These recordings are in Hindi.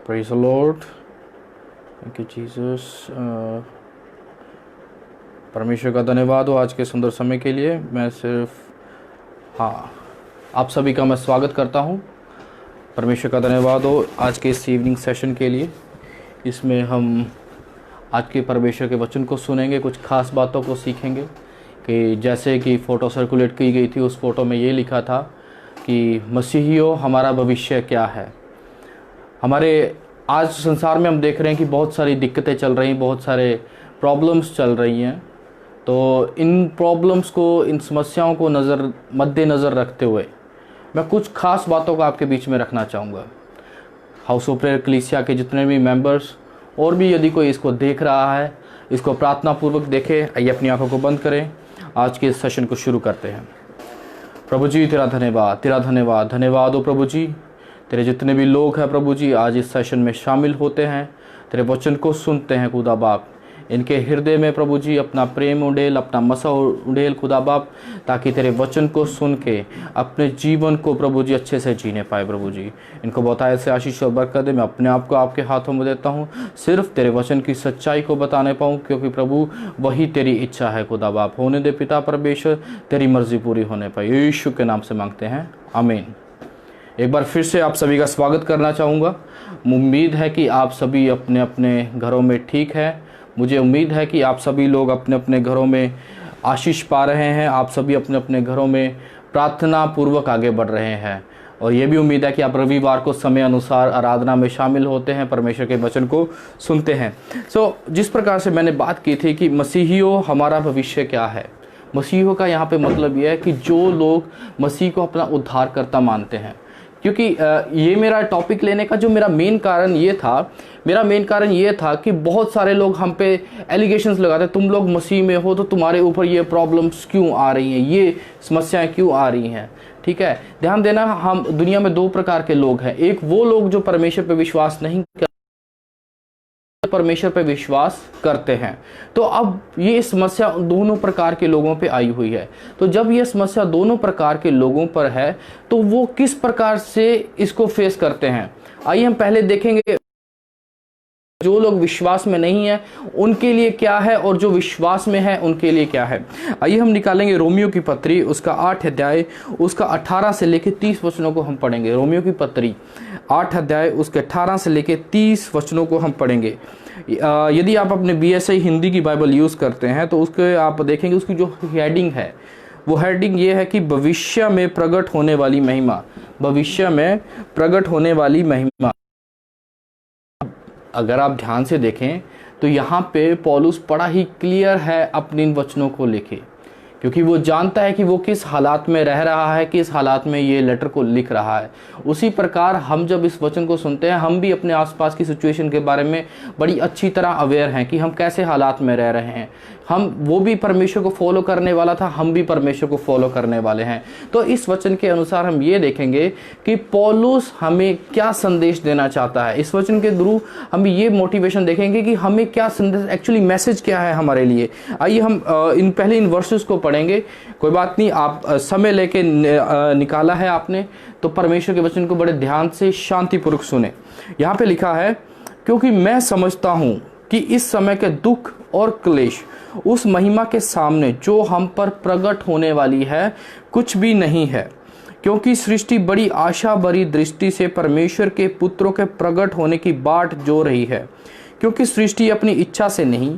Praise the Lord. Thank you Jesus. परमेश्वर का धन्यवाद हो आज के सुंदर समय के लिए। मैं सिर्फ आप सभी का मैं स्वागत करता हूं। परमेश्वर का धन्यवाद हो आज के इस इवनिंग सेशन के लिए। इसमें हम आज के परमेश्वर के वचन को सुनेंगे, कुछ खास बातों को सीखेंगे। कि जैसे कि फ़ोटो सर्कुलेट की गई थी, उस फ़ोटो में ये लिखा था कि मसीहियों हमारा भविष्य क्या है। हमारे आज संसार में हम देख रहे हैं कि बहुत सारी दिक्कतें चल रही हैं, बहुत सारे प्रॉब्लम्स चल रही हैं। तो इन प्रॉब्लम्स को, इन समस्याओं को मद्देनज़र रखते हुए मैं कुछ खास बातों को आपके बीच में रखना चाहूँगा। हाउस ऑफ प्रेयर कलीसिया के जितने भी मेंबर्स और भी यदि कोई इसको देख रहा है, इसको प्रार्थना पूर्वक देखे। आइए अपनी आंखों को बंद करें, आज के इस सेशन को शुरू करते हैं। प्रभु जी तेरा धन्यवाद, तेरा धन्यवाद, धन्यवाद हो प्रभु जी। तेरे जितने भी लोग हैं प्रभु जी आज इस सेशन में शामिल होते हैं, तेरे वचन को सुनते हैं खुदा बाप। इनके हृदय में प्रभु जी अपना प्रेम उड़ेल, अपना मसा उड़ेल खुदा बाप, ताकि तेरे वचन को सुन के अपने जीवन को प्रभु जी अच्छे से जीने पाए प्रभु जी। इनको बताए से आशीष और बरकत दे। मैं अपने आप को आपके हाथों में देता हूँ, सिर्फ तेरे वचन की सच्चाई को बताने पाऊँ, क्योंकि प्रभु वही तेरी इच्छा है खुदा बाप। होने दे पिता परमेश्वर, तेरी मर्जी पूरी होने पाए। यीशु के नाम से मांगते हैं, आमीन। एक बार फिर से आप सभी का स्वागत करना चाहूँगा। उम्मीद है कि आप सभी अपने अपने घरों में ठीक हैं। मुझे उम्मीद है कि आप सभी लोग अपने अपने घरों में आशीष पा रहे हैं, आप सभी अपने अपने घरों में प्रार्थना पूर्वक आगे बढ़ रहे हैं। और ये भी उम्मीद है कि आप रविवार को समय अनुसार आराधना में शामिल होते हैं, परमेश्वर के वचन को सुनते हैं। जिस प्रकार से मैंने बात की थी कि मसीहियों हमारा भविष्य क्या है। मसीहियों का यहाँ पे मतलब यह है कि जो लोग मसीह को अपना उद्धारकर्ता मानते हैं। क्योंकि ये मेरा टॉपिक लेने का जो मेरा मेन कारण ये था कि बहुत सारे लोग हम पे एलिगेशंस लगाते हैं, तुम लोग मसीह में हो तो तुम्हारे ऊपर ये प्रॉब्लम्स क्यों आ रही हैं, ये समस्याएं क्यों आ रही हैं। ठीक है, ध्यान देना, हम दुनिया में दो प्रकार के लोग हैं। एक वो लोग जो परमेश्वर पे विश्वास नहीं करते, परमेश्वर पे विश्वास करते हैं। तो अब ये समस्या दोनों प्रकार के लोगों पे आई हुई है। तो जब ये समस्या दोनों प्रकार के लोगों पर है तो वो किस प्रकार से इसको फेस करते हैं, आइए हम पहले देखेंगे। जो लोग विश्वास में नहीं है उनके लिए क्या है, और जो विश्वास में है उनके लिए क्या है। आइए हम निकालेंगे रोमियो की पत्री, उसका 8 अध्याय, उसका 18 से लेकर 30 वचनों को हम पढ़ेंगे। रोमियो की पत्री 8 अध्याय, उसके 18 से लेकर 30 वचनों को हम पढ़ेंगे। यदि आप अपने BSI हिंदी की बाइबल यूज़ करते हैं तो उसके आप देखेंगे, उसकी जो हेडिंग है वो हेडिंग ये है कि भविष्य में प्रकट होने वाली महिमा। भविष्य में प्रकट होने वाली महिमा। अगर आप ध्यान से देखें तो यहाँ पे पौलुस बड़ा ही क्लियर है अपने इन वचनों को लेके, क्योंकि वो जानता है कि वो किस हालात में रह रहा है, किस हालात में ये लेटर को लिख रहा है। उसी प्रकार हम जब इस वचन को सुनते हैं, हम भी अपने आसपास की सिचुएशन के बारे में बड़ी अच्छी तरह अवेयर हैं कि हम कैसे हालात में रह रहे हैं। वो भी परमेश्वर को फॉलो करने वाला था, हम भी परमेश्वर को फॉलो करने वाले हैं। तो इस वचन के अनुसार हम ये देखेंगे कि पौलुस हमें क्या संदेश देना चाहता है। इस वचन के थ्रू हम ये मोटिवेशन देखेंगे कि हमें क्या संदेश, एक्चुअली मैसेज क्या है हमारे लिए। आइए हम इन वर्सेस को पढ़ेंगे। कोई बात नहीं, आप समय लेके निकाला है आपने, तो परमेश्वर के वचन को बड़े ध्यान से शांतिपूर्वक सुने। यहाँ पे लिखा है, क्योंकि मैं समझता हूँ कि इस समय के दुख और क्लेश उस महिमा के सामने जो हम पर प्रकट होने वाली है कुछ भी नहीं है। क्योंकि सृष्टि बड़ी आशा भरी दृष्टि से परमेश्वर के पुत्रों के प्रकट होने की बाट जो रही है। क्योंकि सृष्टि अपनी इच्छा से नहीं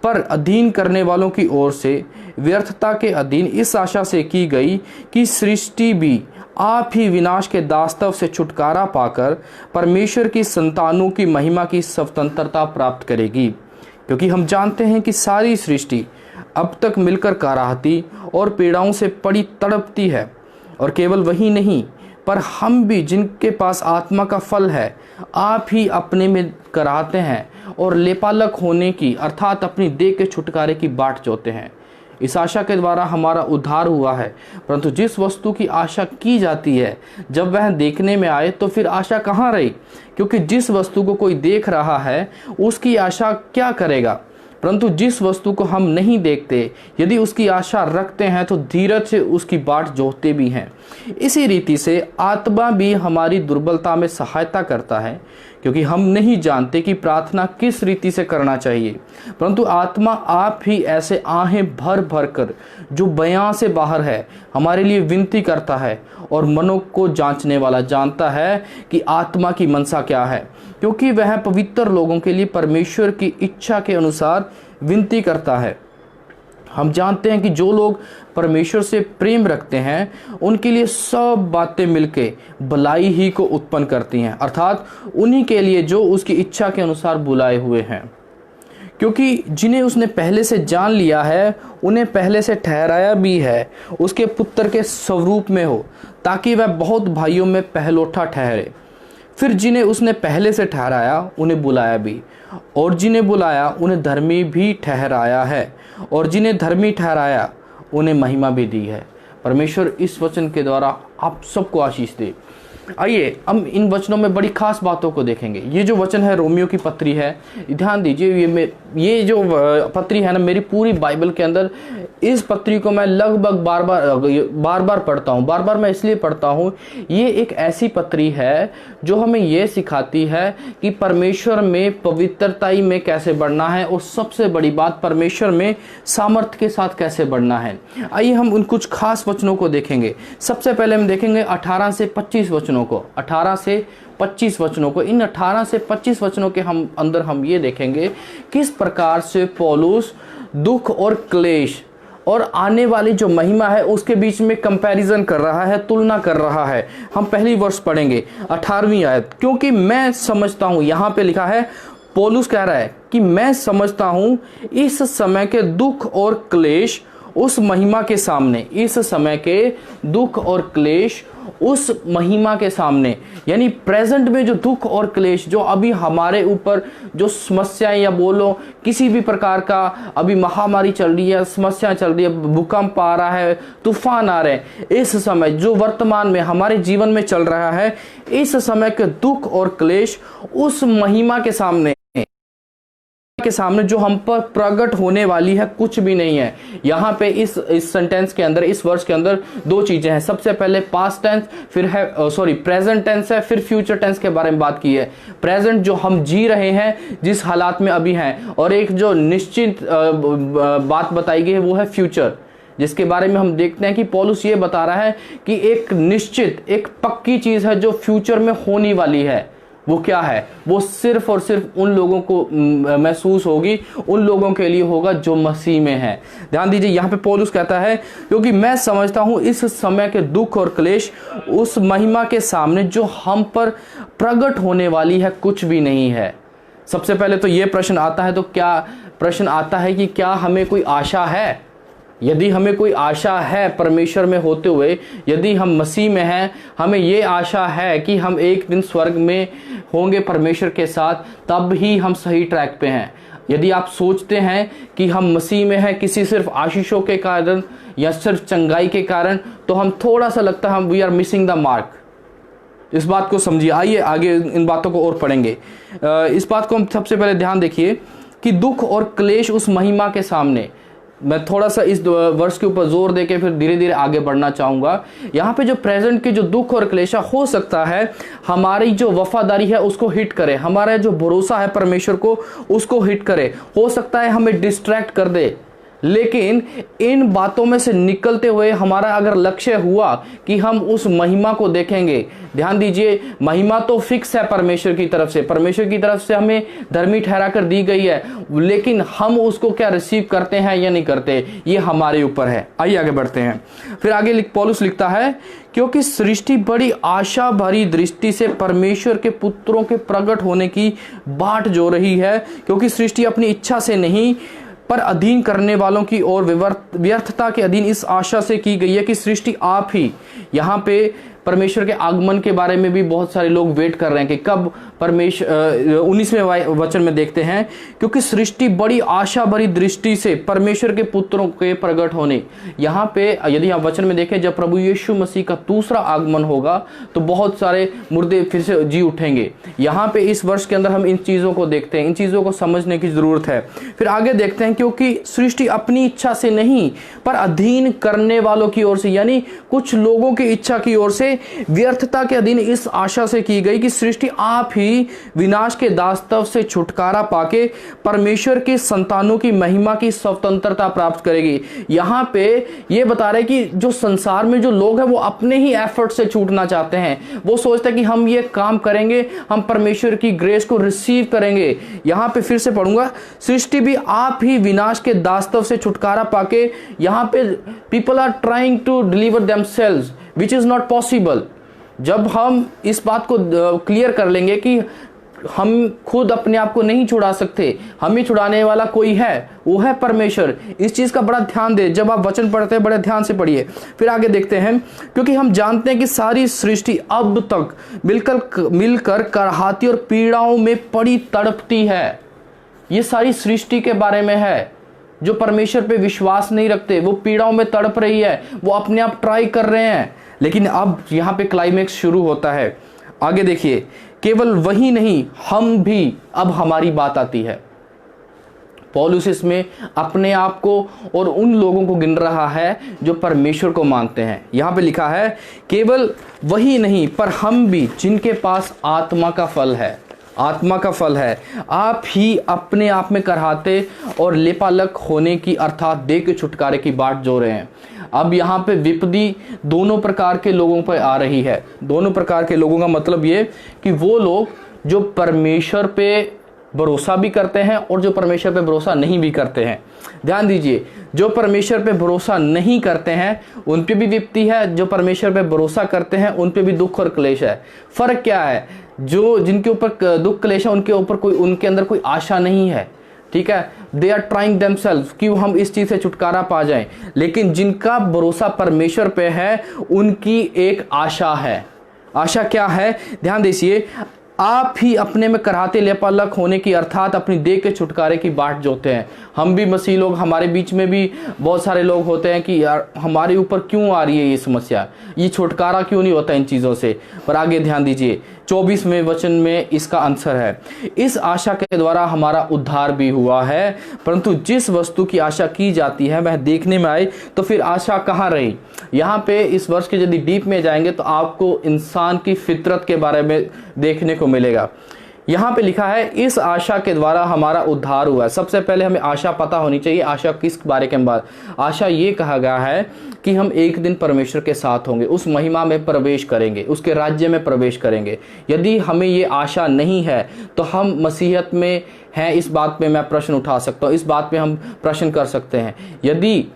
पर अधीन करने वालों की ओर से व्यर्थता के अधीन इस आशा से की गई कि सृष्टि भी आप ही विनाश के दास्तव से छुटकारा पाकर परमेश्वर की संतानों की महिमा की स्वतंत्रता प्राप्त करेगी। क्योंकि हम जानते हैं कि सारी सृष्टि अब तक मिलकर कराहती और पीड़ाओं से पड़ी तड़पती है। और केवल वही नहीं, पर हम भी जिनके पास आत्मा का फल है, आप ही अपने में कराहते हैं और लेपालक होने की, अर्थात अपनी देह के छुटकारे की बाट जोते हैं। इस आशा के द्वारा हमारा उद्धार हुआ है। परंतु जिस वस्तु की आशा की जाती है, जब वह देखने में आए तो फिर आशा कहाँ रही। क्योंकि जिस वस्तु को कोई देख रहा है उसकी आशा क्या करेगा। परंतु जिस वस्तु को हम नहीं देखते, यदि उसकी आशा रखते हैं तो धीरज से उसकी बाट जोहते भी हैं। इसी रीति से आत्मा भी हमारी दुर्बलता में सहायता करता है, क्योंकि हम नहीं जानते कि प्रार्थना किस रीति से करना चाहिए, परंतु आत्मा आप ही ऐसे आहें भर भर कर जो बयां से बाहर है हमारे लिए विनती करता है, और मनों को जांचने वाला जानता है कि आत्मा की मनसा क्या है, क्योंकि वह पवित्र लोगों के लिए परमेश्वर की इच्छा के अनुसार विनती करता है। हम जानते हैं कि जो लोग परमेश्वर से प्रेम रखते हैं उनके लिए सब बातें मिलके भलाई ही को उत्पन्न करती हैं, अर्थात उन्हीं के लिए जो उसकी इच्छा के अनुसार बुलाए हुए हैं। क्योंकि जिन्हें उसने पहले से जान लिया है उन्हें पहले से ठहराया भी है उसके पुत्र के स्वरूप में हो, ताकि वह बहुत भाइयों में पहलोठा ठहरे। फिर जिन्हें उसने पहले से ठहराया उन्हें बुलाया भी, और जिन्हें बुलाया उन्हें धर्मी भी ठहराया है, और जिन्हें धर्मी ठहराया उन्हें महिमा भी दी है। परमेश्वर इस वचन के द्वारा आप सबको आशीष दे। आइए हम इन वचनों में बड़ी खास बातों को देखेंगे। ये जो वचन है रोमियो की पत्री है, ध्यान दीजिए, ये जो पत्री है ना, मेरी पूरी बाइबल के अंदर इस पत्री को मैं लगभग बार बार पढ़ता हूँ। बार बार मैं इसलिए पढ़ता हूँ, ये एक ऐसी पत्री है जो हमें ये सिखाती है कि परमेश्वर में पवित्रताई में कैसे बढ़ना है, और सबसे बड़ी बात परमेश्वर में सामर्थ्य के साथ कैसे बढ़ना है। आइए हम उन कुछ खास वचनों को देखेंगे। सबसे पहले हम देखेंगे 18 से 25 वचनों को। 18 से 25 वचनों को, इन 18 से 25 वचनों के अंदर हम ये देखेंगे किस प्रकार से पौलुस दुख और क्लेश और आने वाली जो महिमा है उसके बीच में कंपैरिजन कर रहा है, तुलना कर रहा है। हम पहली वर्ष पढ़ेंगे 18वीं आयत। क्योंकि मैं समझता हूं, यहां पे लिखा है, पौलुस कह रहा है कि मैं समझता हूं इस समय के दुख और क्लेश उस महिमा के सामने, इस समय के दुख और क्लेश उस महिमा के सामने, यानी प्रेजेंट में जो दुख और क्लेश जो अभी हमारे ऊपर जो समस्याएं, या बोलो किसी भी प्रकार का अभी महामारी चल रही है, समस्याएं चल रही है, भूकंप आ रहा है, तूफान आ रहे हैं, इस समय जो वर्तमान में हमारे जीवन में चल रहा है, इस समय के दुख और क्लेश उस महिमा के सामने जो हम पर प्रकट होने वाली है कुछ भी नहीं है। यहाँ पे इस सेंटेंस के अंदर, इस वर्ष के अंदर दो चीजें हैं। सबसे पहले पास्ट टेंस, फिर है प्रेजेंट टेंस है, फिर फ्यूचर टेंस के बारे में बात की है। प्रेजेंट जो हम जी रहे हैं, जिस हालात में अभी हैं, और एक जो निश्चित बात बताई गई है वो है फ्यूचर, जिसके बारे में हम देखते हैं कि पौलुस ये बता रहा है कि एक निश्चित, एक पक्की चीज है जो फ्यूचर में होने वाली है। वो क्या है? वो सिर्फ और सिर्फ उन लोगों को महसूस होगी, उन लोगों के लिए होगा जो मसीह में है। ध्यान दीजिए, यहाँ पे पौलुस कहता है, क्योंकि मैं समझता हूं इस समय के दुख और क्लेश उस महिमा के सामने जो हम पर प्रकट होने वाली है कुछ भी नहीं है। सबसे पहले तो ये प्रश्न आता है, तो क्या प्रश्न आता है कि क्या हमें कोई आशा है? यदि हमें कोई आशा है परमेश्वर में होते हुए, यदि हम मसीह में हैं, हमें ये आशा है कि हम एक दिन स्वर्ग में होंगे परमेश्वर के साथ, तब ही हम सही ट्रैक पे हैं। यदि आप सोचते हैं कि हम मसीह में हैं किसी सिर्फ आशीषों के कारण या सिर्फ चंगाई के कारण, तो हम थोड़ा सा लगता है हम we are missing the mark. इस बात को समझिए। आइए आगे इन बातों को और पढ़ेंगे। इस बात को हम सबसे पहले ध्यान देखिए कि दुख और क्लेश उस महिमा के सामने, मैं थोड़ा सा इस वर्ष के ऊपर जोर देके फिर धीरे धीरे आगे बढ़ना चाहूंगा। यहाँ पे जो प्रेजेंट के जो दुख और क्लेशा, हो सकता है हमारी जो वफादारी है उसको हिट करे, हमारा जो भरोसा है परमेश्वर को उसको हिट करे, हो सकता है हमें डिस्ट्रैक्ट कर दे। लेकिन इन बातों में से निकलते हुए हमारा अगर लक्ष्य हुआ कि हम उस महिमा को देखेंगे, ध्यान दीजिए, महिमा तो फिक्स है परमेश्वर की तरफ से, परमेश्वर की तरफ से हमें धर्मी ठहरा कर दी गई है, लेकिन हम उसको क्या रिसीव करते हैं या नहीं करते, ये हमारे ऊपर है। आइए आगे बढ़ते हैं। फिर आगे पौलुस लिखता है, क्योंकि सृष्टि बड़ी आशा भरी दृष्टि से परमेश्वर के पुत्रों के प्रकट होने की बाट जो रही है, क्योंकि सृष्टि अपनी इच्छा से नहीं पर अधीन करने वालों की और व्यर्थता के अधीन इस आशा से की गई है कि सृष्टि आप ही, यहाँ पे परमेश्वर के आगमन के बारे में भी बहुत सारे लोग वेट कर रहे हैं कि कब परमेश्वर, 19वें वचन में देखते हैं, क्योंकि सृष्टि बड़ी आशा भरी दृष्टि से परमेश्वर के पुत्रों के प्रकट होने। यहाँ पे यदि आप वचन में देखें, जब प्रभु यीशु मसीह का दूसरा आगमन होगा तो बहुत सारे मुर्दे फिर से जी उठेंगे। यहाँ पे इस वर्ष के अंदर हम इन चीजों को देखते हैं, इन चीजों को समझने की जरूरत है। फिर आगे देखते हैं, क्योंकि सृष्टि अपनी इच्छा से नहीं पर अधीन करने वालों की ओर से, यानी कुछ लोगों की इच्छा की ओर से व्यर्थता के अधीन इस आशा से की गई कि सृष्टि आप ही विनाश के दास्तव से छुटकारा पाके परमेश्वर की संतानों की महिमा की स्वतंत्रता प्राप्त करेगी। यहाँ पे ये बता रहे कि जो संसार में जो लोग हैं वो अपने ही एफर्ट से छूटना चाहते हैं। वो सोचते हैं कि हम ये काम करेंगे, हम परमेश्वर की ग्रेस को रिसीव करेंगे। यहाँ पे फिर से पढ़ूंगा, सृष्टि भी आप ही विनाश के दास्तव से छुटकारा पाके, यहाँ पे people are trying to deliver themselves which is not possible. जब हम इस बात को क्लियर कर लेंगे कि हम खुद अपने आप को नहीं छुड़ा सकते, हमें छुड़ाने वाला कोई है, वो है परमेश्वर। इस चीज का बड़ा ध्यान दे, जब आप वचन पढ़ते हैं बड़े ध्यान से पढ़िए। फिर आगे देखते हैं, क्योंकि हम जानते हैं कि सारी सृष्टि अब तक मिलकर करहाती और पीड़ाओं में पड़ी तड़पती है। ये सारी सृष्टि के बारे में है। जो परमेश्वर पे विश्वास नहीं रखते वो पीड़ाओं में तड़प रही है, वो अपने आप ट्राई कर रहे हैं। लेकिन अब यहाँ पे क्लाइमेक्स शुरू होता है। आगे देखिए, केवल वही नहीं, हम भी, अब हमारी बात आती है। पौलुस इसमें अपने आप को और उन लोगों को गिन रहा है जो परमेश्वर को मानते हैं। यहां पे लिखा है, केवल वही नहीं पर हम भी, जिनके पास आत्मा का फल है, आत्मा का फल है, आप ही अपने आप में करहाते और लेपालक होने की अर्थात देह के छुटकारे की बाट जो रहे हैं। अब यहाँ पे विपदी दोनों प्रकार के लोगों पर आ रही है। दोनों प्रकार के लोगों का मतलब ये कि वो लोग जो परमेश्वर पे भरोसा भी करते हैं और जो परमेश्वर पे भरोसा नहीं भी करते हैं। ध्यान दीजिए, जो परमेश्वर पे भरोसा नहीं करते हैं उन पे भी विपत्ति है, जो परमेश्वर पे भरोसा करते हैं उन पे भी दुख और क्लेश है। फर्क क्या है? जो जिनके ऊपर दुख क्लेश है उनके ऊपर कोई, उनके अंदर कोई आशा नहीं है। ठीक है, दे आर ट्राइंग देमसेल्व्स कि हम इस चीज से छुटकारा पा जाएं। लेकिन जिनका भरोसा परमेश्वर पे है उनकी एक आशा है। आशा क्या है? ध्यान दीजिए, आप ही अपने में कराहते लेपालक होने की अर्थात अपनी देह के छुटकारे की बाट जोते हैं। हम भी मसीह लोग, हमारे बीच में भी बहुत सारे लोग होते हैं कि यार हमारे ऊपर क्यों आ रही है ये समस्या, ये छुटकारा क्यों नहीं होता इन चीज़ों से। पर आगे ध्यान दीजिए, 24वें वचन में इसका आंसर है, इस आशा के द्वारा हमारा उद्धार भी हुआ है, परंतु जिस वस्तु की आशा की जाती है वह देखने में आए तो फिर आशा कहाँ रही। यहाँ पे इस वर्ष के यदि डीप में जाएंगे तो आपको इंसान की फितरत के बारे में देखने को मिलेगा। यहाँ पे लिखा है, इस आशा के द्वारा हमारा उद्धार हुआ है। सबसे पहले हमें आशा पता होनी चाहिए। आशा किस बारे के बाद? आशा ये कहा गया है कि हम एक दिन परमेश्वर के साथ होंगे, उस महिमा में प्रवेश करेंगे, उसके राज्य में प्रवेश करेंगे। यदि हमें ये आशा नहीं है तो हम मसीहत में हैं, इस बात पे मैं प्रश्न उठा सकता हूँ, इस बात पे हम प्रश्न कर सकते हैं। यदि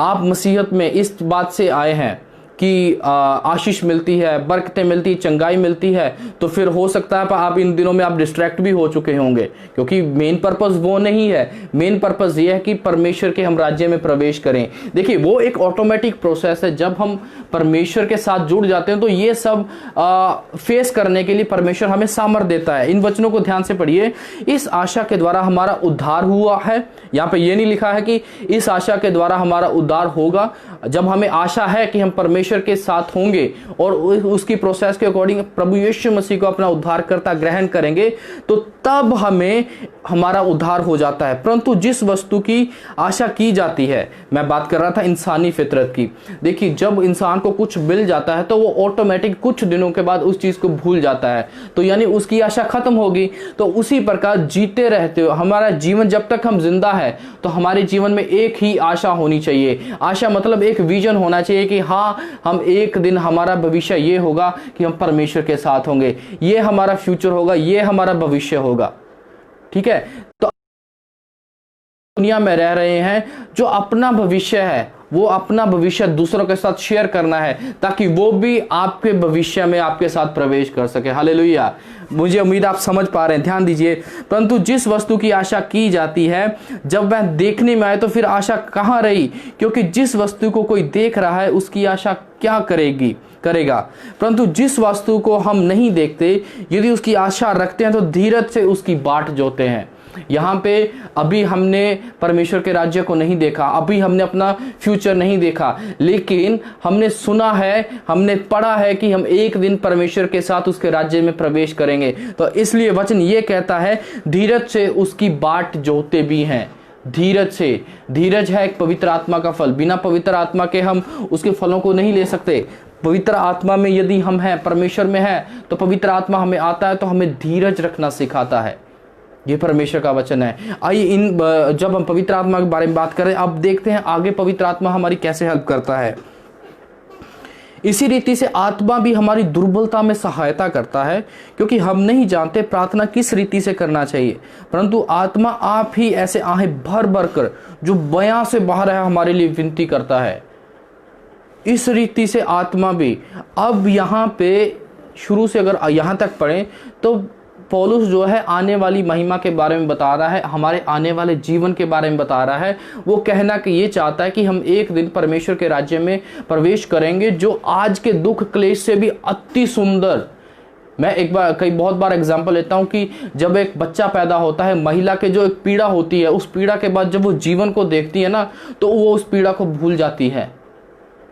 आप मसीहत में इस बात से आए हैं कि आशीष मिलती है, बरकतें मिलती, चंगाई मिलती है, तो फिर हो सकता है आप इन दिनों में आप डिस्ट्रैक्ट भी हो चुके होंगे, क्योंकि मेन पर्पस वो नहीं है। मेन पर्पस ये है कि परमेश्वर के हम राज्य में प्रवेश करें। देखिए, वो एक ऑटोमेटिक प्रोसेस है। जब हम परमेश्वर के साथ जुड़ जाते हैं तो ये सब फेस करने के लिए परमेश्वर हमें सामर्थ देता है। इन वचनों को ध्यान से पढ़िए, इस आशा के द्वारा हमारा उद्धार हुआ है। यहाँ पे ये नहीं लिखा है कि इस आशा के द्वारा हमारा उद्धार होगा। जब हमें आशा है कि हम परमेश्वर के साथ होंगे और उसकी प्रोसेस के अकॉर्डिंग प्रभु यीशु मसीह को अपना उद्धारकर्ता ग्रहण करेंगे, तो तब हमें हमारा उद्धार हो जाता है। परंतु जिस वस्तु की आशा की जाती है, मैं बात कर रहा था इंसानी फितरत की। देखिए, जब इंसान को कुछ मिल जाता है तो वो ऑटोमेटिक कुछ दिनों के बाद उस चीज को भूल जाता है, तो यानी उसकी आशा खत्म होगी। तो उसी प्रकार जीते रहते हो हमारा जीवन, जब तक हम जिंदा है तो हमारे जीवन में एक ही आशा होनी चाहिए। आशा मतलब एक विजन होना चाहिए कि हाँ, हम एक दिन, हमारा भविष्य ये होगा कि हम परमेश्वर के साथ होंगे, ये हमारा फ्यूचर होगा, ये हमारा भविष्य होगा। ठीक है, तो दुनिया में रह रहे हैं, जो अपना भविष्य है वो अपना भविष्य दूसरों के साथ शेयर करना है ताकि वो भी आपके भविष्य में आपके साथ प्रवेश कर सके। हालेलुया। मुझे उम्मीद आप समझ पा रहे हैं। ध्यान दीजिए, परंतु जिस वस्तु की आशा की जाती है जब वह देखने में आए तो फिर आशा कहाँ रही, क्योंकि जिस वस्तु को कोई देख रहा है उसकी आशा क्या करेगा। परंतु जिस वस्तु को हम नहीं देखते, यदि उसकी आशा रखते हैं तो धीरज से उसकी बाट जोते हैं। यहाँ पे अभी हमने परमेश्वर के राज्य को नहीं देखा, अभी हमने अपना फ्यूचर नहीं देखा, लेकिन हमने सुना है, हमने पढ़ा है कि हम एक दिन परमेश्वर के साथ उसके राज्य में प्रवेश करेंगे। तो इसलिए वचन ये कहता है, धीरज से उसकी बाट जोते भी हैं। धीरज है एक पवित्र आत्मा का फल। बिना पवित्र आत्मा के हम उसके फलों को नहीं ले सकते। पवित्र आत्मा में यदि हम हैं, परमेश्वर में हैं, तो पवित्र आत्मा हमें आता है तो हमें धीरज रखना सिखाता है। ये परमेश्वर का वचन है। आइए जब हम पवित्र आत्मा के बारे में बात करें, अब देखते हैं आगे पवित्र आत्मा हमारी कैसे हेल्प करता है। इसी रीति से आत्मा भी हमारी दुर्बलता में सहायता करता है, क्योंकि हम नहीं जानते प्रार्थना किस रीति से करना चाहिए, परंतु आत्मा आप ही ऐसे आहें भर भर कर जो बयां से बाहर है हमारे लिए विनती करता है। इस रीति से आत्मा भी, अब यहाँ पे शुरू से अगर यहाँ तक पढ़ें तो पौलुस जो है आने वाली महिमा के बारे में बता रहा है, हमारे आने वाले जीवन के बारे में बता रहा है। वो कहना कि ये चाहता है कि हम एक दिन परमेश्वर के राज्य में प्रवेश करेंगे जो आज के दुख क्लेश से भी अति सुंदर। मैं बहुत बार एग्जांपल लेता हूं कि जब एक बच्चा पैदा होता है, महिला के जो एक पीड़ा होती है, उस पीड़ा के बाद जब वो जीवन को देखती है ना, तो वो उस पीड़ा को भूल जाती है।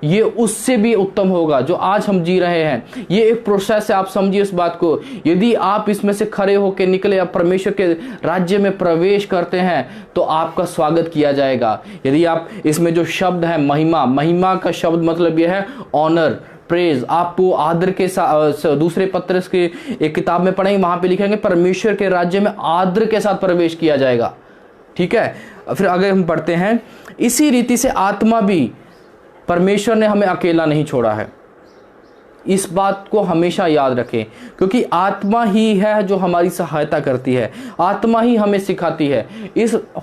ये उससे भी उत्तम होगा जो आज हम जी रहे हैं। ये एक प्रोसेस है, आप समझिए इस बात को। यदि आप इसमें से खड़े होकर निकले, आप परमेश्वर के राज्य में प्रवेश करते हैं, तो आपका स्वागत किया जाएगा। यदि आप इसमें जो शब्द है महिमा, महिमा का शब्द मतलब यह है ऑनर, प्रेज। आपको आदर के साथ, दूसरे पत्रस के एक किताब में पढ़ेंगे, वहां पे लिखेंगे परमेश्वर के राज्य में आदर के साथ प्रवेश किया जाएगा। ठीक है, फिर आगे हम पढ़ते हैं, इसी रीति से आत्मा भी, परमेश्वर ने हमें अकेला नहीं छोड़ा है। इस बात को हमेशा याद रखें, क्योंकि आत्मा ही है जो हमारी सहायता करती है, आत्मा ही हमें सिखाती है।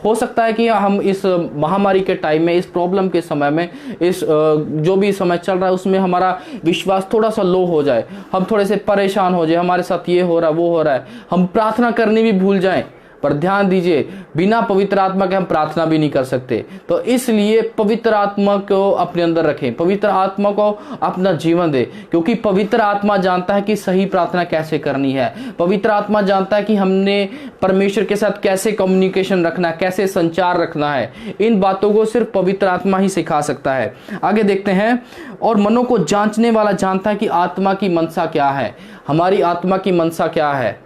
हो सकता है कि हम इस महामारी के टाइम में, इस प्रॉब्लम के समय में, इस जो भी समय चल रहा है उसमें हमारा विश्वास थोड़ा सा लो हो जाए, हम थोड़े से परेशान हो जाए, हमारे साथ ये हो रहा है वो हो रहा है, हम प्रार्थना करनी भी भूल जाएं। पर ध्यान दीजिए, बिना पवित्र आत्मा के हम प्रार्थना भी नहीं कर सकते। तो इसलिए पवित्र आत्मा को अपने अंदर रखें, पवित्र आत्मा को अपना जीवन दे, क्योंकि पवित्र आत्मा जानता है कि सही प्रार्थना कैसे करनी है। पवित्र आत्मा जानता है कि हमने परमेश्वर के साथ कैसे कम्युनिकेशन रखना है, कैसे संचार रखना है। इन बातों को सिर्फ पवित्र आत्मा ही सिखा सकता है। आगे देखते हैं, और मनों को जांचने वाला जानता है कि आत्मा की मनसा क्या है। हमारी आत्मा की मनसा क्या है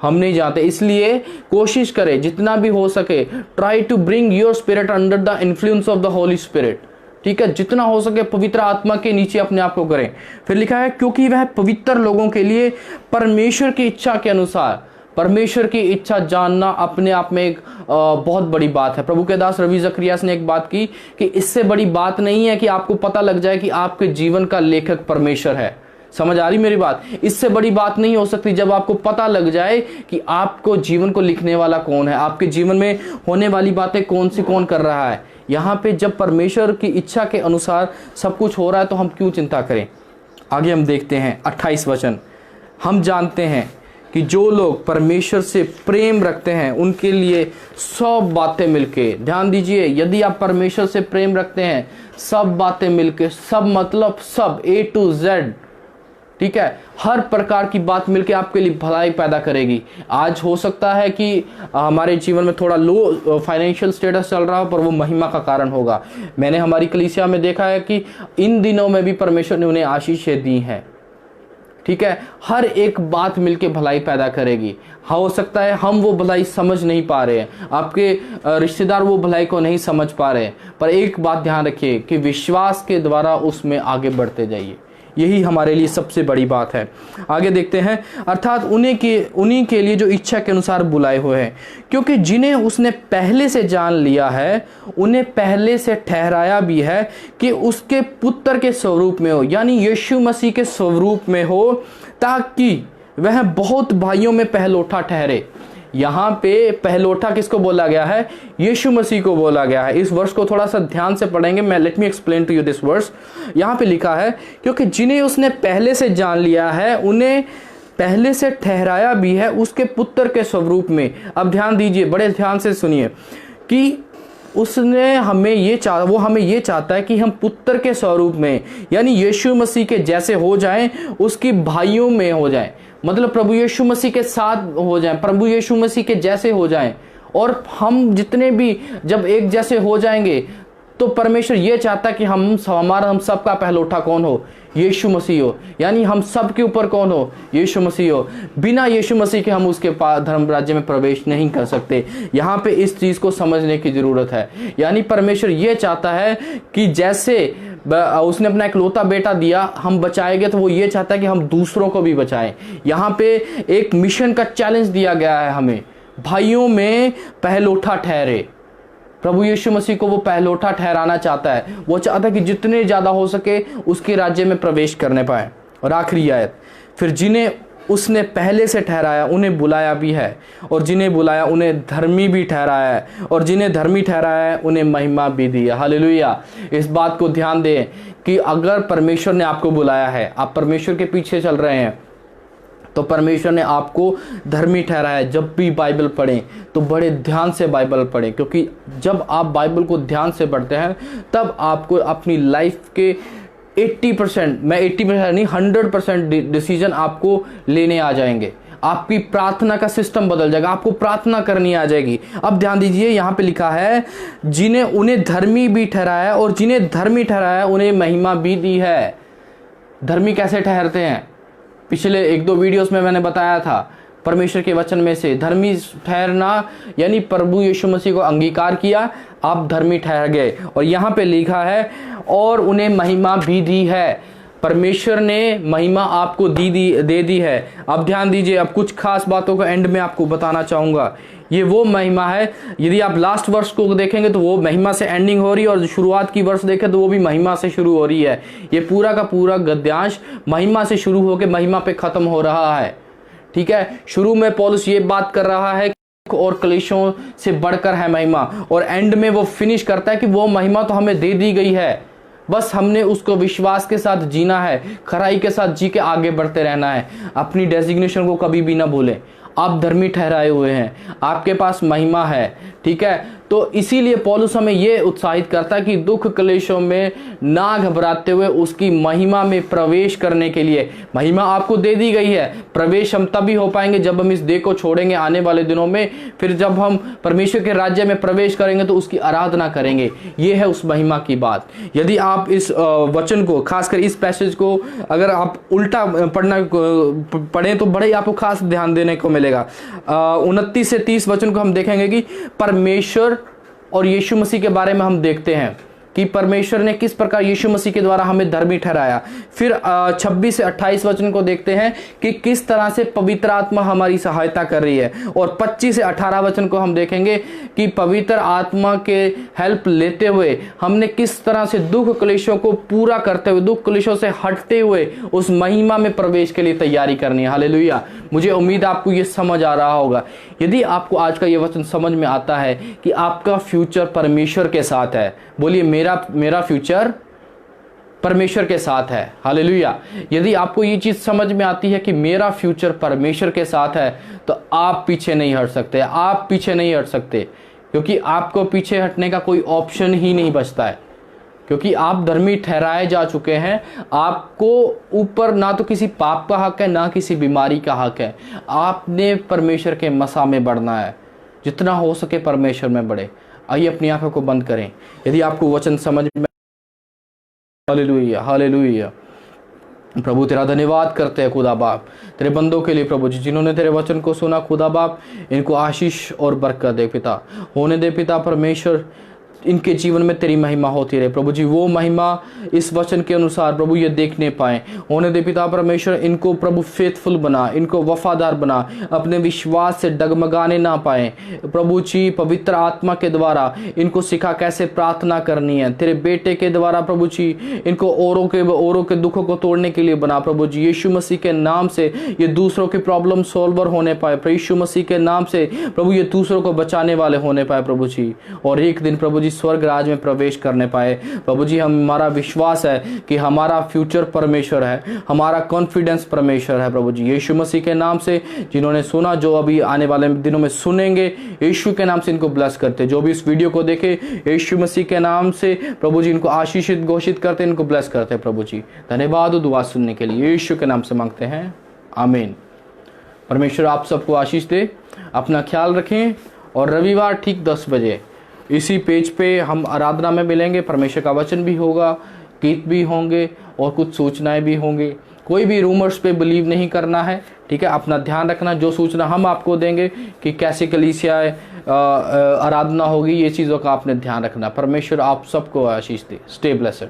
हम नहीं जानते, इसलिए कोशिश करें जितना भी हो सके, try to bring your spirit under the influence of the Holy Spirit. ठीक है, जितना हो सके पवित्र आत्मा के नीचे अपने आप को करें। फिर लिखा है, क्योंकि वह पवित्र लोगों के लिए परमेश्वर की इच्छा के अनुसार, परमेश्वर की इच्छा जानना अपने आप में एक बहुत बड़ी बात है। प्रभु के दास रवि जकरियास ने एक बात की कि इससे बड़ी बात नहीं है कि आपको पता लग जाए कि आपके जीवन का लेखक परमेश्वर है। समझ आ रही मेरी बात? इससे बड़ी बात नहीं हो सकती जब आपको पता लग जाए कि आपको जीवन को लिखने वाला कौन है, आपके जीवन में होने वाली बातें कौन कर रहा है। यहाँ पे जब परमेश्वर की इच्छा के अनुसार सब कुछ हो रहा है तो हम क्यों चिंता करें। आगे हम देखते हैं 28 वचन, हम जानते हैं कि जो लोग परमेश्वर से प्रेम रखते हैं उनके लिए सब बातें मिलके, ध्यान दीजिए, यदि आप परमेश्वर से प्रेम रखते हैं, सब बातें मिलके, सब मतलब सब, A to Z, ठीक है, हर प्रकार की बात मिलके आपके लिए भलाई पैदा करेगी। आज हो सकता है कि हमारे जीवन में थोड़ा लो फाइनेंशियल स्टेटस चल रहा हो, पर वो महिमा का कारण होगा। मैंने हमारी कलीसिया में देखा है कि इन दिनों में भी परमेश्वर ने उन्हें आशीषें दी हैं। ठीक है, हर एक बात मिलके भलाई पैदा करेगी। हो सकता है हम वो भलाई समझ नहीं पा रहे हैं, आपके रिश्तेदार वो भलाई को नहीं समझ पा रहे हैं, पर एक बात ध्यान रखिए कि विश्वास के द्वारा उसमें आगे बढ़ते जाइए। यही हमारे लिए सबसे बड़ी बात है। आगे देखते हैं, अर्थात उन्हीं के लिए जो इच्छा के अनुसार बुलाए हुए हैं, क्योंकि जिन्हें उसने पहले से जान लिया है उन्हें पहले से ठहराया भी है कि उसके पुत्र के स्वरूप में हो, यानी यीशु मसीह के स्वरूप में हो, ताकि वह बहुत भाइयों में पहलोठा ठहरे। यहाँ पे पहलोठा किसको बोला गया है? यीशु मसीह को बोला गया है। इस वर्ष को थोड़ा सा ध्यान से पढ़ेंगे। Let me explain to you this verse. यहाँ पे लिखा है, क्योंकि जिन्हें उसने पहले से जान लिया है उन्हें पहले से ठहराया भी है उसके पुत्र के स्वरूप में। अब ध्यान दीजिए, बड़े ध्यान से सुनिए कि उसने वो हमें ये चाहता है कि हम पुत्र के स्वरूप में, यानी यीशु मसीह के जैसे हो जाएं, उसकी भाइयों में हो जाएं, मतलब प्रभु यीशु मसीह के साथ हो जाएं, प्रभु यीशु मसीह के जैसे हो जाएं। और हम जितने भी जब एक जैसे हो जाएंगे तो परमेश्वर ये चाहता है कि हम सबका पहलोठा कौन हो? यीशु मसीह हो। यानी हम सब के ऊपर कौन हो? यीशु मसीह हो। बिना यीशु मसीह के हम उसके धर्म राज्य में प्रवेश नहीं कर सकते। यहाँ पे इस चीज को समझने की जरूरत है। यानी परमेश्वर ये चाहता है कि जैसे उसने अपना इकलौता बेटा दिया, हम बचाएंगे तो वो ये चाहता है कि हम दूसरों को भी बचाएं। यहाँ पे एक मिशन का चैलेंज दिया गया है हमें, भाइयों में पहलौठा ठहरे। प्रभु यीशु मसीह को वो पहलौठा ठहराना चाहता है। वो चाहता है कि जितने ज़्यादा हो सके उसके राज्य में प्रवेश करने पाए। और आखिरी आयत, फिर जिन्हें उसने पहले से ठहराया उन्हें बुलाया भी है, और जिन्हें बुलाया उन्हें धर्मी भी ठहराया है, और जिन्हें धर्मी ठहराया है उन्हें महिमा भी दी है। हालेलुया। इस बात को ध्यान दें कि अगर परमेश्वर ने आपको बुलाया है, आप परमेश्वर के पीछे चल रहे हैं, तो परमेश्वर ने आपको धर्मी ठहराया है। जब भी बाइबल पढ़ें तो बड़े ध्यान से बाइबल पढ़ें, क्योंकि जब आप बाइबल को ध्यान से पढ़ते हैं तब आपको अपनी लाइफ के 80%, मैं 80% नहीं 100% डिसीजन आपको लेने आ जाएंगे। आपकी प्रार्थना का सिस्टम बदल जाएगा, आपको प्रार्थना करनी आ जाएगी। अब ध्यान दीजिए, यहाँ पे लिखा है जिन्हें उन्हें धर्मी भी ठहराया, और जिन्हें धर्मी ठहराया उन्हें महिमा भी दी है। धर्मी कैसे ठहरते हैं? पिछले 1-2 वीडियोस में मैंने बताया था। परमेश्वर के वचन में से धर्मी ठहरना यानी प्रभु यीशु मसीह को अंगीकार किया, आप धर्मी ठहर गए। और यहाँ पे लिखा है और उन्हें महिमा भी दी है। परमेश्वर ने महिमा आपको दे दी है। अब ध्यान दीजिए, अब कुछ खास बातों को एंड में आपको बताना चाहूँगा। ये वो महिमा है, यदि आप लास्ट वर्ष को देखेंगे तो वो महिमा से एंडिंग हो रही है, और शुरुआत की वर्ष देखें तो वो भी महिमा से शुरू हो रही है। ये पूरा का पूरा गद्यांश महिमा से शुरू होकर महिमा पे खत्म हो रहा है। ठीक है, शुरू में पौलुस ये बात कर रहा है और क्लेशों से बढ़कर है महिमा, और एंड में वो फिनिश करता है कि वो महिमा तो हमें दे दी गई है, बस हमने उसको विश्वास के साथ जीना है, खराई के साथ जी के आगे बढ़ते रहना है। अपनी डेजिग्नेशन को कभी भी ना भूलें। आप धर्मी ठहराए हुए हैं, आपके पास महिमा है। ठीक है, तो इसीलिए पौलुस हमें ये उत्साहित करता है कि दुख क्लेशों में ना घबराते हुए उसकी महिमा में प्रवेश करने के लिए महिमा आपको दे दी गई है। प्रवेश हम तभी हो पाएंगे जब हम इस देह को छोड़ेंगे आने वाले दिनों में। फिर जब हम परमेश्वर के राज्य में प्रवेश करेंगे तो उसकी आराधना करेंगे। ये है उस महिमा की बात। यदि आप इस वचन को, खासकर इस पैसेज को अगर आप उल्टा पढ़ें तो बड़े आपको खास ध्यान देने को मिलेगा। 29 से 30 वचन को हम देखेंगे कि परमेश्वर और यीशु मसीह के बारे में हम देखते हैं कि परमेश्वर ने किस प्रकार यीशु मसीह के द्वारा हमें धर्मी ठहराया। फिर 26 से 28 वचन को देखते हैं कि किस तरह से पवित्र आत्मा हमारी सहायता कर रही है, और 25 से 18 वचन को हम देखेंगे कि पवित्र आत्मा के हेल्प लेते हुए हमने किस तरह से दुख क्लेशों को पूरा करते हुए, दुख क्लेशों से हटते हुए उस महिमा में प्रवेश के लिए तैयारी करनी है। हालेलुया। मुझे उम्मीद आपको ये समझ आ रहा होगा। यदि आपको आज का ये वचन समझ में आता है कि आपका फ्यूचर परमेश्वर के साथ है, बोलिए मेरा फ्यूचर परमेश्वर के साथ है। हालेलुया। यदि आपको ये चीज समझ में आती है कि मेरा फ्यूचर परमेश्वर के साथ है, तो आप पीछे नहीं हट सकते। आप पीछे नहीं हट सकते, क्योंकि आपको पीछे हटने का कोई ऑप्शन ही नहीं बचता है, क्योंकि आप धर्मी ठहराए जा चुके हैं। आपको ऊपर ना तो किसी पाप का हक है, ना किसी बीमारी का हक है। आपने परमेश्वर के मसा में बढ़ना है। जितना हो सके परमेश्वर में बढ़े। आइए अपनी आंखों को बंद करें। यदि आपको वचन समझ में, हालेलुया हालेलुया। प्रभु तेरा धन्यवाद करते हैं खुदा बाप तेरे बंदों के लिए। प्रभु जी जिन्होंने तेरे वचन को सुना, खुदा बाप इनको आशीष और बरकत दे पिता, होने दे पिता परमेश्वर। इनके जीवन में तेरी महिमा होती रहे प्रभु जी। वो महिमा इस वचन के अनुसार प्रभु ये देखने पाए, होने दे पिता परमेश्वर। इनको प्रभु फेथफुल बना, इनको वफादार बना, अपने विश्वास से डगमगाने ना पाए प्रभु जी। पवित्र आत्मा के द्वारा इनको सिखा कैसे प्रार्थना करनी है तेरे बेटे के द्वारा प्रभु जी। इनको औरों के दुखों को तोड़ने के लिए बना प्रभु जी। यीशु मसीह के नाम से ये दूसरों के प्रॉब्लम सॉल्वर होने पाए। यीशु मसीह के नाम से प्रभु ये दूसरों को बचाने वाले होने पाए प्रभु जी। और एक दिन प्रभु जी स्वर्ग राज में प्रवेश करने पाए प्रभु जी। हमारा विश्वास है कि हमारा फ्यूचर परमेश्वर है, हमारा कॉन्फिडेंस परमेश्वर है प्रभु जी। यीशु मसीह के नाम से जिन्होंने सुना, जो अभी आने वाले दिनों में सुनेंगे, यीशु के नाम से इनको ब्लेस करते। जो भी इस वीडियो को देखे यीशु मसीह के नाम से प्रभु जी इनको आशीषित घोषित करते, इनको ब्लेस करते प्रभु जी। धन्यवाद दुआ सुनने के लिए यीशु के नाम से मांगते हैं, आमीन। परमेश्वर आप सबको आशीष दे। अपना ख्याल रखें, और रविवार ठीक 10 बजे इसी पेज पे हम आराधना में मिलेंगे। परमेश्वर का वचन भी होगा, गीत भी होंगे और कुछ सूचनाएं भी होंगी। कोई भी रूमर्स पे बिलीव नहीं करना है, ठीक है। अपना ध्यान रखना, जो सूचना हम आपको देंगे कि कैसे कलीसिया आराधना होगी, ये चीज़ों का आपने ध्यान रखना। परमेश्वर आप सबको आशीष दे। Stay blessed.